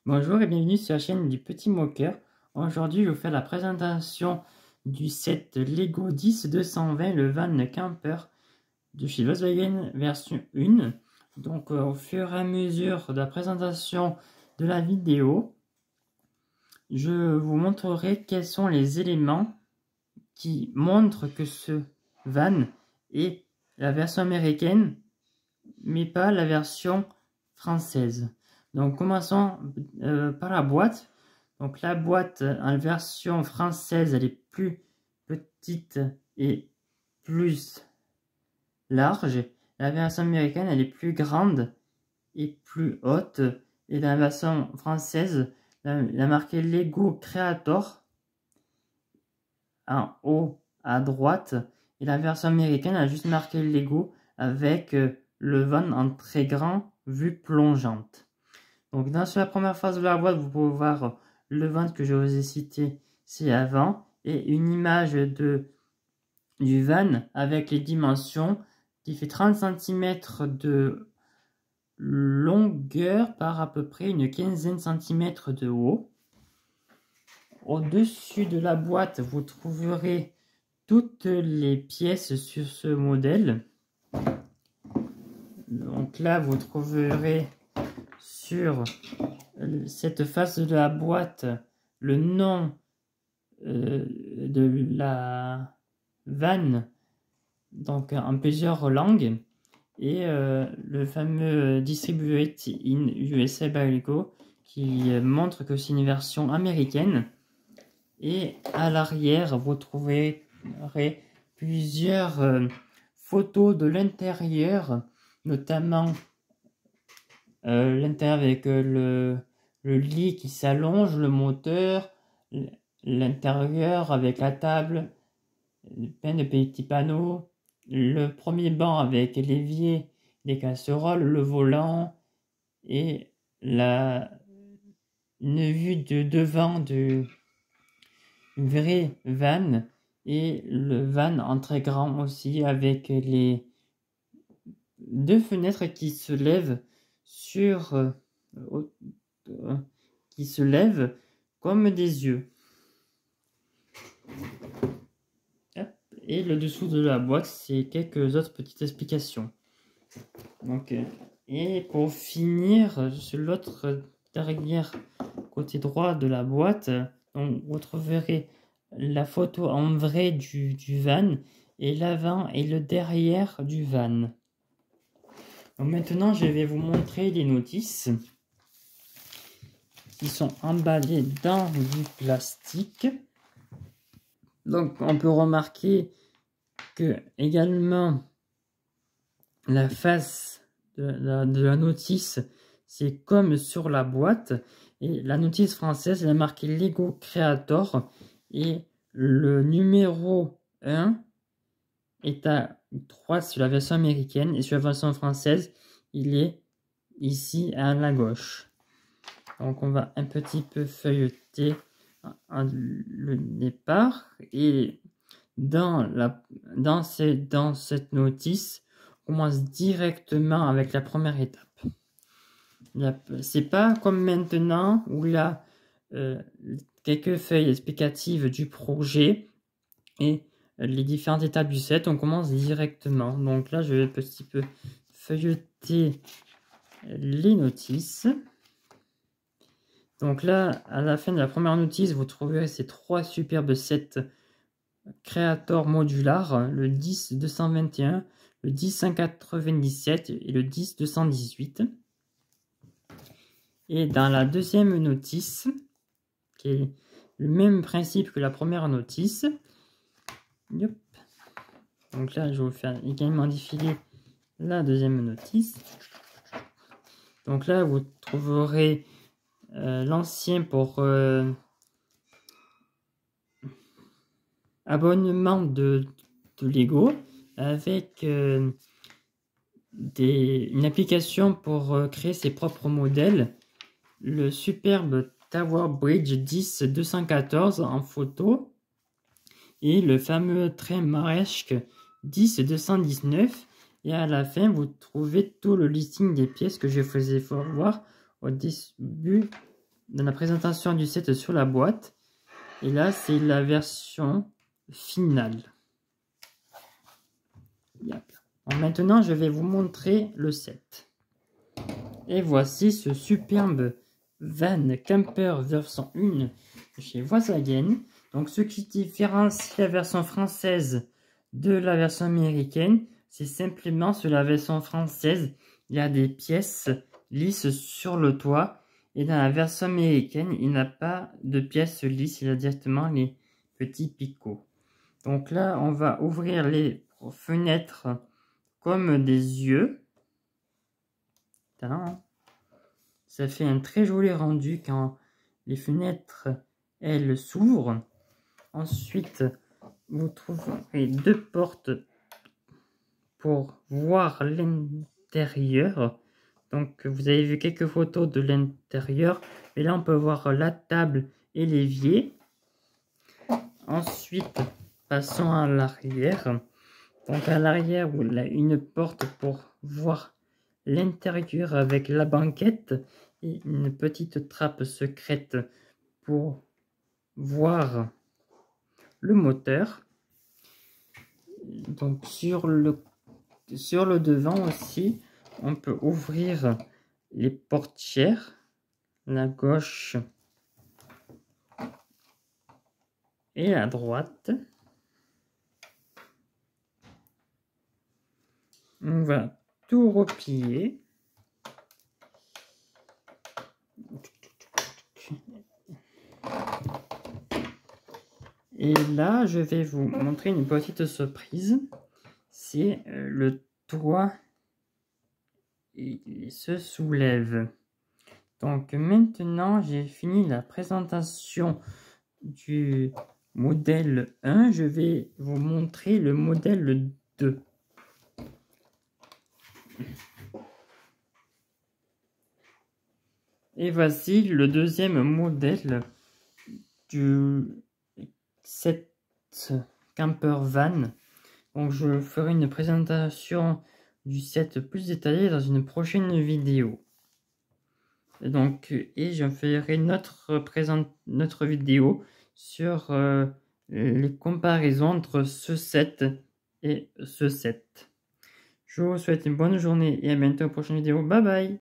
Bonjour et bienvenue sur la chaîne du Petit Moqueur. Aujourd'hui, je vais vous faire la présentation du set Lego 10-220, le van camper de chez Volkswagen version 1. Donc, au fur et à mesure de la présentation de la vidéo, je vous montrerai quels sont les éléments qui montrent que ce van est la version américaine, mais pas la version française. Donc commençons par la boîte. Donc la boîte en version française, elle est plus petite et plus large. La version américaine, elle est plus grande et plus haute. Et la version française, la marqué Lego Creator en haut à droite. Et la version américaine a juste marqué Lego avec le van en très grand vue plongeante. Donc dans la première phase de la boîte, vous pouvez voir le van que je vous ai cité ci avant et une image du van avec les dimensions qui fait 30 cm de longueur par à peu près une quinzaine de centimètres de haut. Au-dessus de la boîte, vous trouverez toutes les pièces sur ce modèle. Donc là, vous trouverez sur cette face de la boîte le nom de la vanne, donc en plusieurs langues, et le fameux Distributed in USA by Lego qui montre que c'est une version américaine. Et à l'arrière, vous trouverez plusieurs photos de l'intérieur, notamment l'intérieur avec le lit qui s'allonge, le moteur, l'intérieur avec la table, plein de petits panneaux, le premier banc avec l'évier, les casseroles, le volant et une vue de devant du vrai van et le van en très grand aussi avec les deux fenêtres qui se lèvent qui se lèvent comme des yeux. Et le dessous de la boîte, c'est quelques autres petites explications. Donc, et pour finir, sur l'autre derrière côté droit de la boîte, donc, vous trouverez la photo en vrai du van et l'avant et le derrière du van. Donc maintenant, je vais vous montrer les notices qui sont emballées dans du plastique. Donc on peut remarquer que également la face de la notice, c'est comme sur la boîte. Et la notice française, elle a marqué Lego Creator. Et le numéro 1 est à 3 sur la version américaine. Et sur la version française, il est ici à la gauche. Donc on va un petit peu feuilleter le départ. Et dans cette notice, on commence directement avec la première étape. C'est pas comme maintenant où il y a quelques feuilles explicatives du projet et les différentes étapes du set. On commence directement. Donc là, je vais un petit peu feuilleter les notices. Donc là, à la fin de la première notice, vous trouverez ces trois superbes sets Creator modular, le 10-221, le 10-197 et le 10-218. Et dans la deuxième notice, qui est le même principe que la première notice, donc là je vais vous faire également défiler la deuxième notice. Donc là vous trouverez l'ancien pour abonnement de Lego avec une application pour créer ses propres modèles, le superbe Tower Bridge 10-214 en photo et le fameux train Maersk 10-219. Et à la fin, vous trouvez tout le listing des pièces que je faisais voir au début dans la présentation du set sur la boîte. Et là, c'est la version finale. Alors maintenant, je vais vous montrer le set. Et voici ce superbe van camper version 1 chez Volkswagen. Donc, ce qui différencie la version française de la version américaine, c'est simplement sur la version française, il y a des pièces lisses sur le toit. Et dans la version américaine, il n'y a pas de pièces lisses, il y a directement les petits picots. Donc là, on va ouvrir les fenêtres comme des yeux. Ça fait un très joli rendu quand les fenêtres, elles s'ouvrent. Ensuite, vous trouverez deux portes pour voir l'intérieur. Donc, vous avez vu quelques photos de l'intérieur. Et là, on peut voir la table et l'évier. Ensuite, passons à l'arrière. Donc, à l'arrière, il y a une porte pour voir l'intérieur avec la banquette et une petite trappe secrète pour voir le moteur. Donc, sur le devant aussi, on peut ouvrir les portières, la gauche et la droite. On va tout replier. Et là, je vais vous montrer une petite surprise. C'est le toit. Il se soulève. Donc maintenant, j'ai fini la présentation du modèle 1. Je vais vous montrer le modèle 2. Et voici le deuxième modèle du set camper van. Donc je ferai une présentation du set plus détaillée dans une prochaine vidéo. Et je ferai notre vidéo sur les comparaisons entre ce set et ce set. Je vous souhaite une bonne journée et à bientôt pour une prochaine vidéo. Bye bye!